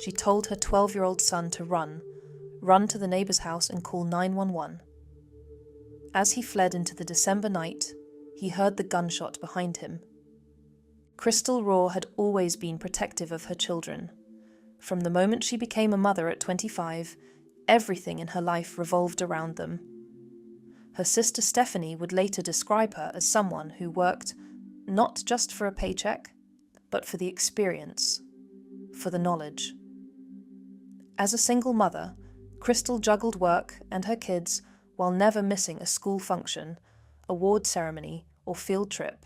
she told her 12-year-old son to run to the neighbor's house and call 911. As he fled into the December night, he heard the gunshot behind him. Crystal Raw had always been protective of her children. From the moment she became a mother at 25, everything in her life revolved around them. Her sister Stephanie would later describe her as someone who worked not just for a paycheck, but for the experience, for the knowledge. As a single mother, Crystal juggled work and her kids while never missing a school function, award ceremony, or field trip.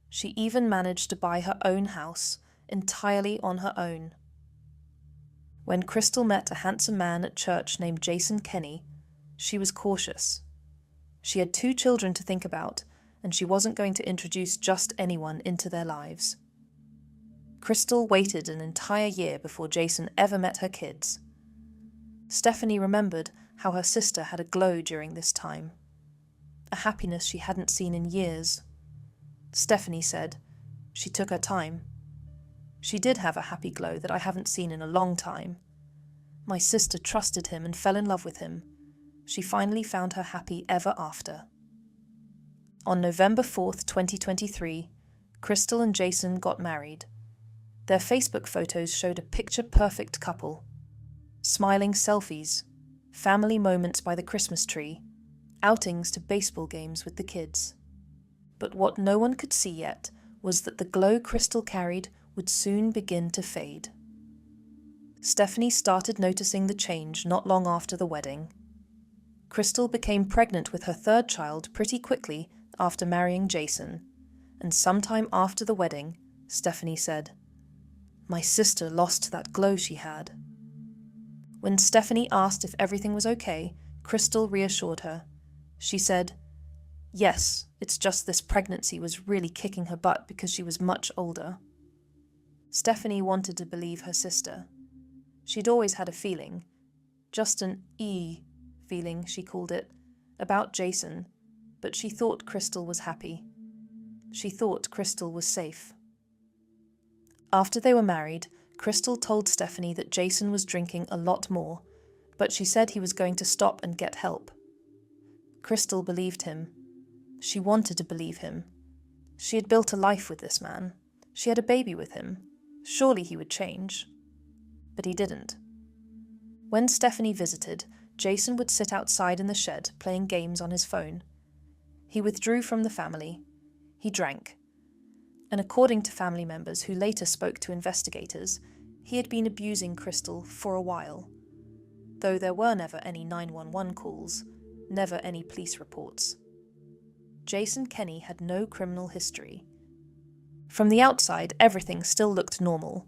She even managed to buy her own house entirely on her own. When Crystal met a handsome man at church named Jason Kenney, she was cautious. She had 2 children to think about, and she wasn't going to introduce just anyone into their lives. Crystal waited an entire year before Jason ever met her kids. Stephanie remembered how her sister had a glow during this time, a happiness she hadn't seen in years. Stephanie said, "She took her time. She did have a happy glow that I haven't seen in a long time. My sister trusted him and fell in love with him. She finally found her happy ever after." On November 4th, 2023, Crystal and Jason got married. Their Facebook photos showed a picture-perfect couple. Smiling selfies, family moments by the Christmas tree, outings to baseball games with the kids. But what no one could see yet was that the glow Crystal carried would soon begin to fade. Stephanie started noticing the change not long after the wedding. Crystal became pregnant with her 3rd child pretty quickly after marrying Jason, and sometime after the wedding, Stephanie said, "My sister lost that glow she had." When Stephanie asked if everything was okay, Crystal reassured her. She said, "Yes, it's just this pregnancy was really kicking her butt because she was much older." Stephanie wanted to believe her sister. She'd always had a feeling, just an feeling, she called it, about Jason, but she thought Crystal was happy. She thought Crystal was safe. After they were married, Crystal told Stephanie that Jason was drinking a lot more, but she said he was going to stop and get help. Crystal believed him. She wanted to believe him. She had built a life with this man. She had a baby with him. Surely he would change. But he didn't. When Stephanie visited, Jason would sit outside in the shed playing games on his phone. He withdrew from the family. He drank. And according to family members who later spoke to investigators, he had been abusing Crystal for a while, though there were never any 911 calls, never any police reports. Jason Kenney had no criminal history. From the outside, everything still looked normal,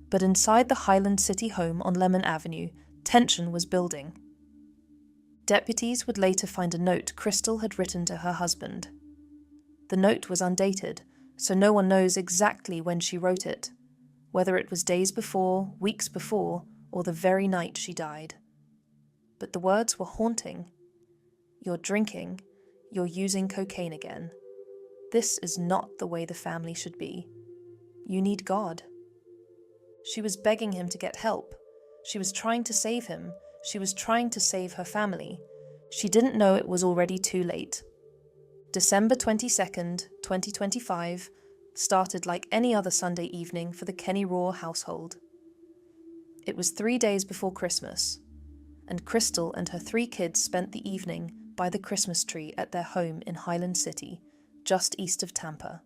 but inside the Highland City home on Lemon Avenue, tension was building. Deputies would later find a note Crystal had written to her husband. The note was undated, so no one knows exactly when she wrote it, whether it was days before, weeks before, or the very night she died. But the words were haunting. "You're drinking. You're using cocaine again. This is not the way the family should be. You need God." She was begging him to get help. She was trying to save him. She was trying to save her family. She didn't know it was already too late. December 22nd, 2025, started like any other Sunday evening for the Kenney Raw household. It was 3 days before Christmas, and Crystal and her 3 kids spent the evening by the Christmas tree at their home in Highland City, just east of Tampa.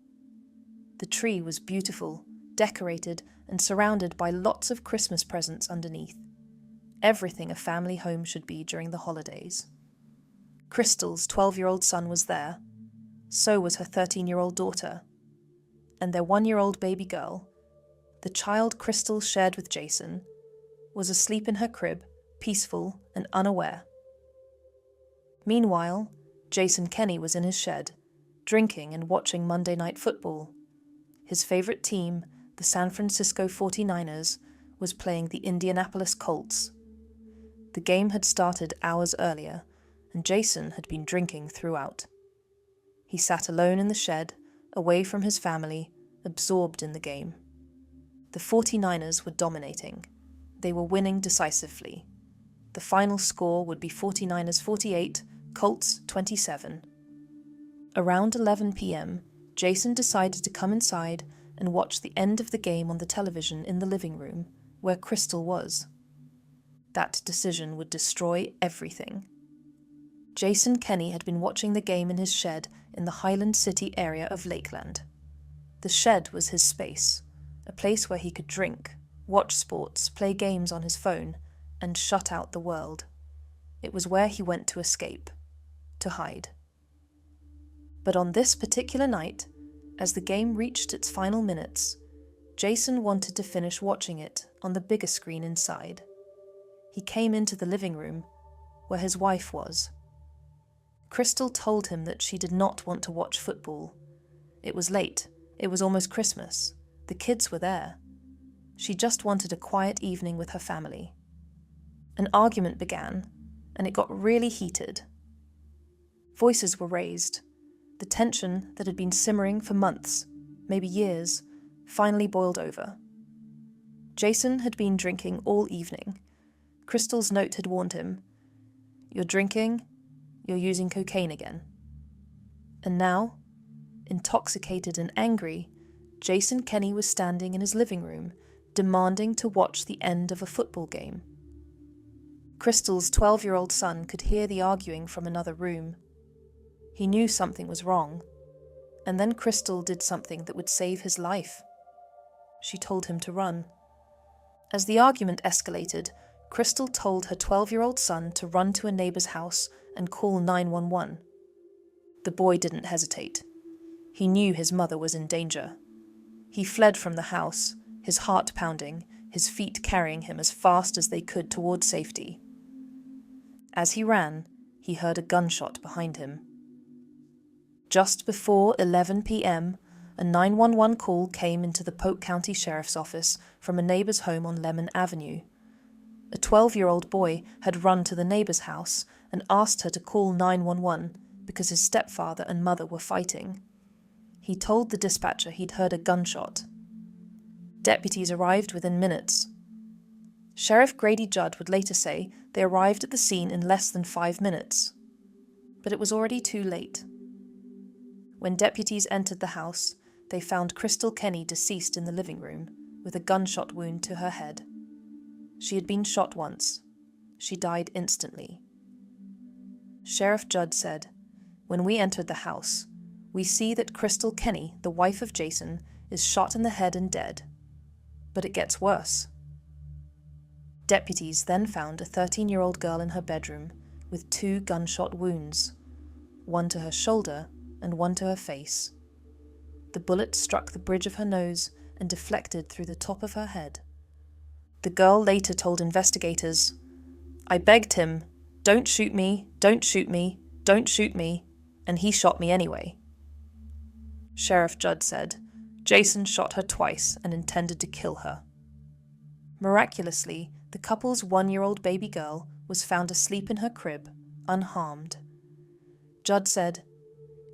The tree was beautiful, decorated, and surrounded by lots of Christmas presents underneath. Everything a family home should be during the holidays. Crystal's 12-year-old son was there. So was her 13-year-old daughter. And their 1-year-old baby girl, the child Crystal shared with Jason, was asleep in her crib, peaceful and unaware. Meanwhile, Jason Kenney was in his shed, drinking and watching Monday Night Football. His favorite team, the San Francisco 49ers, was playing the Indianapolis Colts. The game had started hours earlier, and Jason had been drinking throughout. He sat alone in the shed, away from his family, absorbed in the game. The 49ers were dominating. They were winning decisively. The final score would be 49ers 48, Colts 27. Around 11 p.m., Jason decided to come inside and watch the end of the game on the television in the living room, where Crystal was. That decision would destroy everything. Jason Kenney had been watching the game in his shed in the Highland City area of Lakeland. The shed was his space, a place where he could drink, watch sports, play games on his phone, and shut out the world. It was where he went to escape, to hide. But on this particular night, as the game reached its final minutes, Jason wanted to finish watching it on the bigger screen inside. He came into the living room, where his wife was. Crystal told him that she did not want to watch football. It was late. It was almost Christmas. The kids were there. She just wanted a quiet evening with her family. An argument began, and it got really heated. Voices were raised. The tension that had been simmering for months, maybe years, finally boiled over. Jason had been drinking all evening. Crystal's note had warned him, "You're drinking, you're using cocaine again." And now, intoxicated and angry, Jason Kenney was standing in his living room, demanding to watch the end of a football game. Crystal's 12-year-old son could hear the arguing from another room. He knew something was wrong, and then Crystal did something that would save his life. She told him to run. As the argument escalated, Crystal told her 12-year-old son to run to a neighbor's house and call 911. The boy didn't hesitate. He knew his mother was in danger. He fled from the house, his heart pounding, his feet carrying him as fast as they could toward safety. As he ran, he heard a gunshot behind him. Just before 11 p.m., a 911 call came into the Polk County Sheriff's Office from a neighbor's home on Lemon Avenue. A 12-year-old boy had run to the neighbor's house and asked her to call 911 because his stepfather and mother were fighting. He told the dispatcher he'd heard a gunshot. Deputies arrived within minutes. Sheriff Grady Judd would later say they arrived at the scene in less than 5 minutes. But it was already too late. When deputies entered the house, they found Crystal Kenney deceased in the living room, with a gunshot wound to her head. She had been shot once. She died instantly. Sheriff Judd said, "When we entered the house, we see that Crystal Kenney, the wife of Jason, is shot in the head and dead. But it gets worse." Deputies then found a 13-year-old girl in her bedroom with 2 gunshot wounds, one to her shoulder and one to her face. The bullet struck the bridge of her nose and deflected through the top of her head. The girl later told investigators, "I begged him, 'Don't shoot me, don't shoot me, don't shoot me,' and he shot me anyway." Sheriff Judd said, Jason shot her twice and intended to kill her. Miraculously, the couple's 1-year-old baby girl was found asleep in her crib, unharmed. Judd said,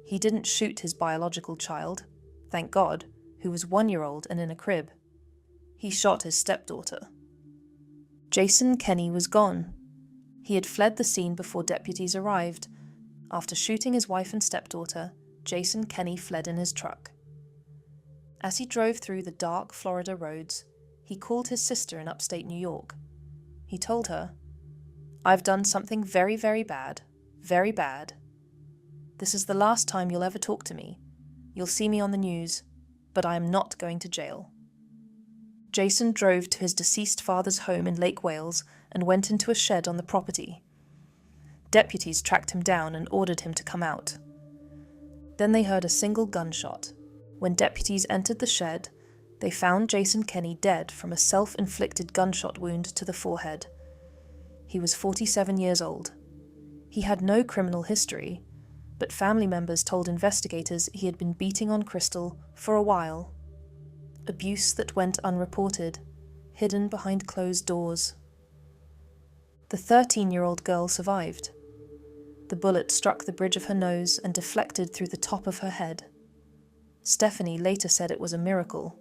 "He didn't shoot his biological child, thank God, who was 1-year-old and in a crib. He shot his stepdaughter." Jason Kenney was gone. He had fled the scene before deputies arrived. After shooting his wife and stepdaughter, Jason Kenney fled in his truck. As he drove through the dark Florida roads, he called his sister in upstate New York. He told her, "I've done something very, very bad. Very bad. This is the last time you'll ever talk to me. You'll see me on the news, but I am not going to jail." Jason drove to his deceased father's home in Lake Wales and went into a shed on the property. Deputies tracked him down and ordered him to come out. Then they heard a single gunshot. When deputies entered the shed, they found Jason Kenney dead from a self-inflicted gunshot wound to the forehead. He was 47 years old. He had no criminal history, but family members told investigators he had been beating on Crystal for a while. Abuse that went unreported, hidden behind closed doors. The 13-year-old girl survived. The bullet struck the bridge of her nose and deflected through the top of her head. Stephanie later said it was a miracle.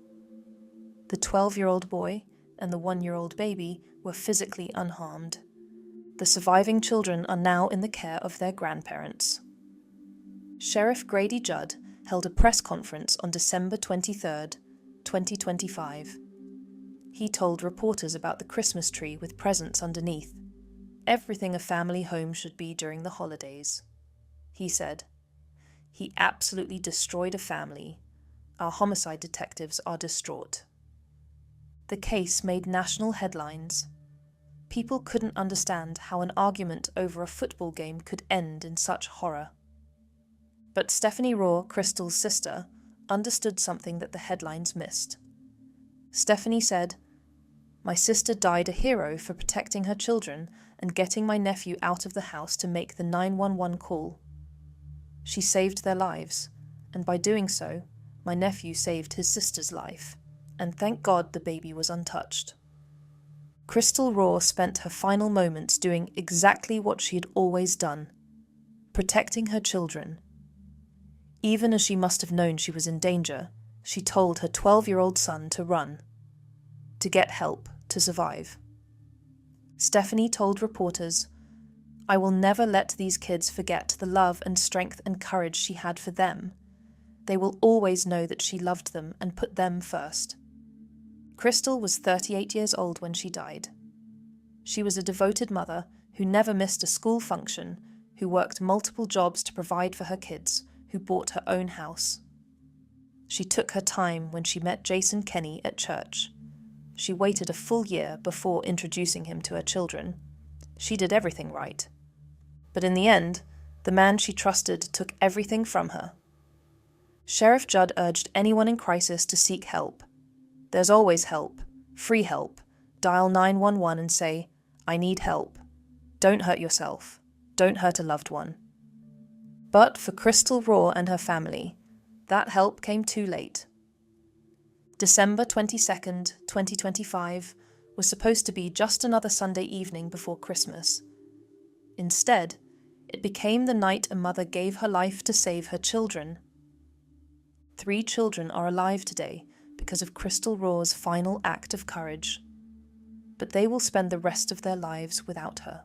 The 12-year-old boy, and the 1-year-old baby were physically unharmed. The surviving children are now in the care of their grandparents. Sheriff Grady Judd held a press conference on December 23, 2025. He told reporters about the Christmas tree with presents underneath, everything a family home should be during the holidays. He said, "He absolutely destroyed a family. Our homicide detectives are distraught." The case made national headlines. People couldn't understand how an argument over a football game could end in such horror. But Stephanie Rohr, Crystal's sister, understood something that the headlines missed. Stephanie said, "My sister died a hero for protecting her children and getting my nephew out of the house to make the 911 call. She saved their lives, and by doing so, my nephew saved his sister's life, and thank God the baby was untouched." Crystal Rohr spent her final moments doing exactly what she had always done, protecting her children. Even as she must have known she was in danger, she told her 12-year-old son to run, to get help, to survive. Stephanie told reporters, "I will never let these kids forget the love and strength and courage she had for them. They will always know that she loved them and put them first." Crystal was 38 years old when she died. She was a devoted mother who never missed a school function, who worked multiple jobs to provide for her kids, who bought her own house. She took her time when she met Jason Kenney at church. She waited a full year before introducing him to her children. She did everything right. But in the end, the man she trusted took everything from her. Sheriff Judd urged anyone in crisis to seek help. There's always help, free help. Dial 911 and say, "I need help." Don't hurt yourself. Don't hurt a loved one. But for Crystal Rohr and her family, that help came too late. December 22nd, 2025 was supposed to be just another Sunday evening before Christmas. Instead, it became the night a mother gave her life to save her children. 3 children are alive today because of Crystal Rohr's final act of courage, but they will spend the rest of their lives without her.